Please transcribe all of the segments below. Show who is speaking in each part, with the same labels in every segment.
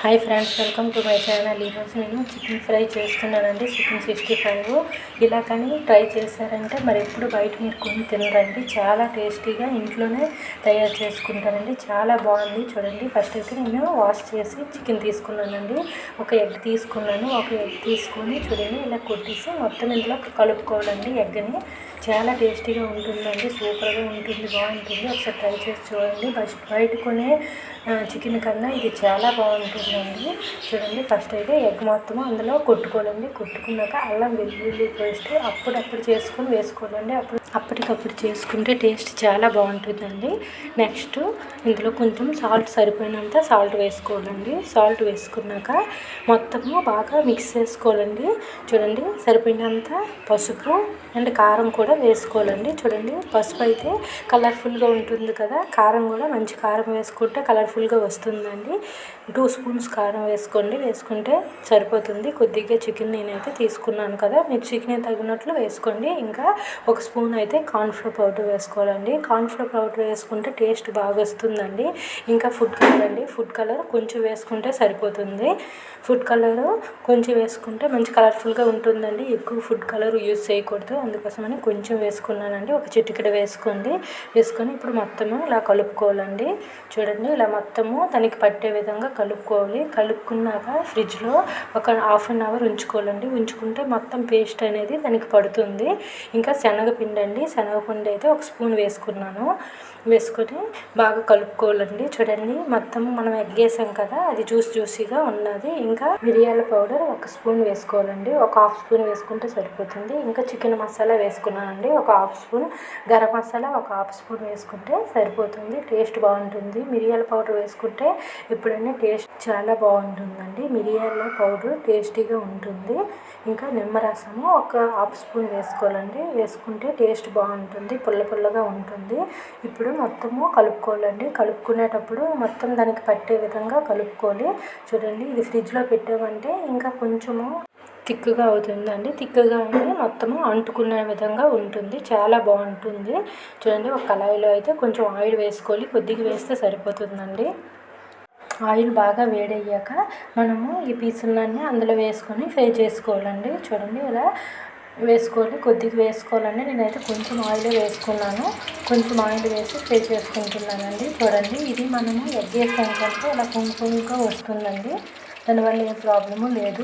Speaker 1: Hi friends, welcome to my channel. ఈరోజు నేను chicken fry చేస్తున్నానండి. చికెన్ 65 ఇలా కానీ ట్రై చేశారంటే మరి ఎప్పుడు బయట మీరు కొని తినరండి. చాలా టేస్టీగా ఇంట్లోనే తయారు చేసుకుంటానండి. చాలా బాగుంది. చూడండి, ఫస్ట్ అయితే నేను వాష్ చేసి చికెన్ తీసుకున్నానండి. ఒక ఎగ్ తీసుకున్నాను. ఒక ఎగ్ తీసుకొని చూడండి ఇలా కొట్టేసి మొత్తం ఇందులో కలుపుకోవాలండి. ఎగ్ని చాలా టేస్టీగా ఉంటుందండి. సూపర్గా ఉంటుంది, బాగుంటుంది. ఒకసారి ట్రై చేసి చూడండి. బయట కొనే చికెన్ కన్నా ఇది చాలా బాగుంటుందండి. చూడండి, ఫస్ట్ అయితే ఎగ్ మొత్తము అందులో కొట్టుకోవాలండి. కొట్టుకున్నాక అల్లం వెల్లుల్లి పేస్ట్ అప్పుడప్పుడు చేసుకొని వేసుకోవాలండి. అప్పటికప్పుడు చేసుకుంటే టేస్ట్ చాలా బాగుంటుందండి. నెక్స్ట్ ఇందులో కొంచెం సాల్ట్ సరిపోయినంత సాల్ట్ వేసుకోవాలండి. సాల్ట్ వేసుకున్నాక మొత్తము బాగా మిక్స్ చేసుకోవాలండి. చూడండి, సరిపోయినంత పసుపు అండ్ కారం కూడా వేసుకోవాలండి. చూడండి, పసుపు అయితే కలర్ఫుల్గా ఉంటుంది కదా, కారం కూడా మంచి కారం వేసుకుంటే కలర్ఫుల్గా వస్తుందండి. 2 స్పూన్స్ కారం వేసుకుంటే సరిపోతుంది. కొద్దిగా చికెన్ నేనైతే తీసుకున్నాను కదా, మీరు చికెన్ తగినట్లు వేసుకోండి. ఇంకా 1 స్పూన్ అయితే కార్న్ఫ్లోర్ పౌడర్ వేసుకోవాలండి. కార్న్ఫ్లోర్ పౌడర్ వేసుకుంటే టేస్ట్ బాగా వస్తుందండి. ఇంకా ఫుడ్ కలర్ కొంచెం వేసుకుంటే సరిపోతుంది. ఫుడ్ కలర్ కొంచెం వేసుకుంటే మంచి కలర్ఫుల్గా ఉంటుందండి. ఎక్కువ ఫుడ్ కలర్ యూజ్ చేయకూడదు, అందుకోసమని కొంచెం వేసుకున్నానండి. ఒక చిటికెడ వేసుకొని ఇప్పుడు మొత్తము ఇలా కలుపుకోవాలండి. చూడండి, ఇలా మొత్తము దానికి పట్టే విధంగా కలుపుకోవాలి. కలుపుకున్నాక ఫ్రిడ్జ్లో ఒక ½ అన్ అవర్ ఉంచుకోవాలండి. ఉంచుకుంటే మొత్తం పేస్ట్ అనేది దానికి పడుతుంది. ఇంకా శనగపిండి అయితే 1 స్పూన్ వేసుకున్నాను. వేసుకొని బాగా కలుపుకోవాలండి. చూడండి, మొత్తం మనం ఎగ్ వేసాం కదా, అది జ్యూసీగా ఉన్నది. ఇంకా మిరియాల పౌడర్ 1 స్పూన్ వేసుకోవాలండి. ఒక ½ స్పూన్ వేసుకుంటే సరిపోతుంది. ఇంకా చికెన్ మసాలా వేసుకున్నానండి. ఒక ½ స్పూన్ గరం మసాలా ఒక ½ స్పూన్ వేసుకుంటే సరిపోతుంది. టేస్ట్ బాగుంటుంది. మిరియాల పౌడర్ వేసుకుంటే ఎప్పుడైనా టేస్ట్ చాలా బాగుంటుందండి. మిరియాల పౌడర్ టేస్టీగా ఉంటుంది. ఇంకా నిమ్మరసము ఒక ½ స్పూన్ వేసుకోవాలండి. వేసుకుంటే టేస్ట్ బాగుంటుంది, పుల్లగా ఉంటుంది. ఇప్పుడు మొత్తము కలుపుకోవాలండి. కలుపుకునేటప్పుడు మొత్తం దానికి పట్టే విధంగా కలుపుకోవాలి. చూడండి, ఇది ఫ్రిడ్జ్లో పెట్టామంటే ఇంకా కొంచెము థిక్గా అవుతుందండి. థిక్గా అయ్యి మొత్తము అంటుకునే విధంగా ఉంటుంది. చాలా బాగుంటుంది. చూడండి, ఒక కళాయిలో అయితే కొంచెం ఆయిల్ వేసుకోవాలి. కొద్దిగా వేస్తే సరిపోతుందండి. ఆయిల్ బాగా వేడయ్యాక మనము ఈ పీసులన్నీ అందులో వేసుకొని ఫ్రై చేసుకోవాలండి. చూడండి, ఇలా వేసుకోవాలి. కొద్దిగా వేసుకోవాలండి. నేనైతే కొంచెం ఆయిల్ వేసుకున్నాను. కొంచెం ఆయిల్ వేసి ఫ్రై చేసుకుంటున్నానండి. చూడండి, ఇది మనము ఎగ్ వేసాం కంటే ఇలా కొంచెంగా వస్తుందండి. దానివల్ల ఏ ప్రాబ్లము లేదు.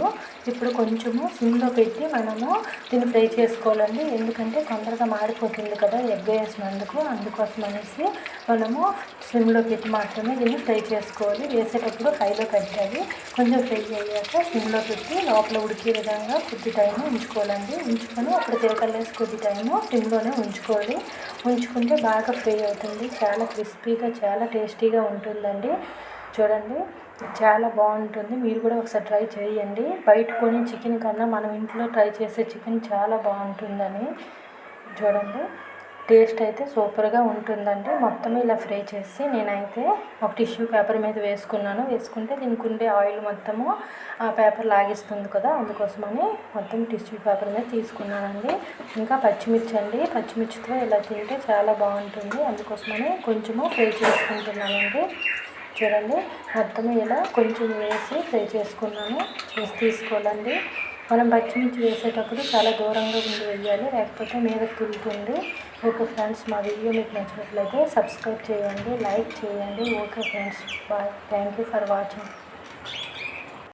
Speaker 1: ఇప్పుడు కొంచెము సిమ్లో పెట్టి మనము దీన్ని ఫ్రై చేసుకోవాలండి. ఎందుకంటే తొందరగా మాడిపోతుంది కదా ఎగ్ వేసినందుకు, అందుకోసం అనేసి మనము సిమ్లో పెట్టి మాత్రమే దీన్ని ఫ్రై చేసుకోవాలి. వేసేటప్పుడు హైలో పెట్టాలి. కొంచెం ఫ్రై అయ్యాక సిమ్లో పెట్టి లోపల ఉడికే విధంగా కొద్ది టైము ఉంచుకోవాలండి. ఉంచుకొని అప్పుడు తిరగలేసి కొద్ది టైము సిమ్లోనే ఉంచుకోవాలి. ఉంచుకుంటే బాగా ఫ్రై అవుతుంది. చాలా క్రిస్పీగా చాలా టేస్టీగా ఉంటుందండి. చూడండి, చాలా బాగుంటుంది. మీరు కూడా ఒకసారి ట్రై చేయండి. బయట కొని చికెన్ కన్నా మనం ఇంట్లో ట్రై చేసే చికెన్ చాలా బాగుంటుందని. చూడండి, టేస్ట్ అయితే సూపర్గా ఉంటుందండి. మొత్తం ఇలా ఫ్రై చేసి నేనైతే ఒక టిష్యూ పేపర్ మీద వేసుకున్నాను. వేసుకుంటే దీనికి ఉండే ఆయిల్ మొత్తము ఆ పేపర్ లాగిస్తుంది కదా, అందుకోసమని మొత్తం టిష్యూ పేపర్ మీద తీసుకున్నానండి. ఇంకా పచ్చిమిర్చితో ఇలా తింటే చాలా బాగుంటుంది. అందుకోసమని కొంచెము ఫ్రై చేసుకుంటున్నానండి. చూడండి, మొత్తం ఇలా కొంచెం వేసి ఫ్రై చేసుకున్నాను. తీసుకోవాలండి. మనం పచ్చిమిర్చి వేసేటప్పుడు చాలా దూరంగా ఉండి వేయాలి, లేకపోతే మీద తులుతుంది. ఓకే ఫ్రెండ్స్, మా వీడియో మీకు నచ్చినట్లయితే సబ్స్క్రైబ్ చేయండి, లైక్ చేయండి. Okay friends, bye. Thank you for watching.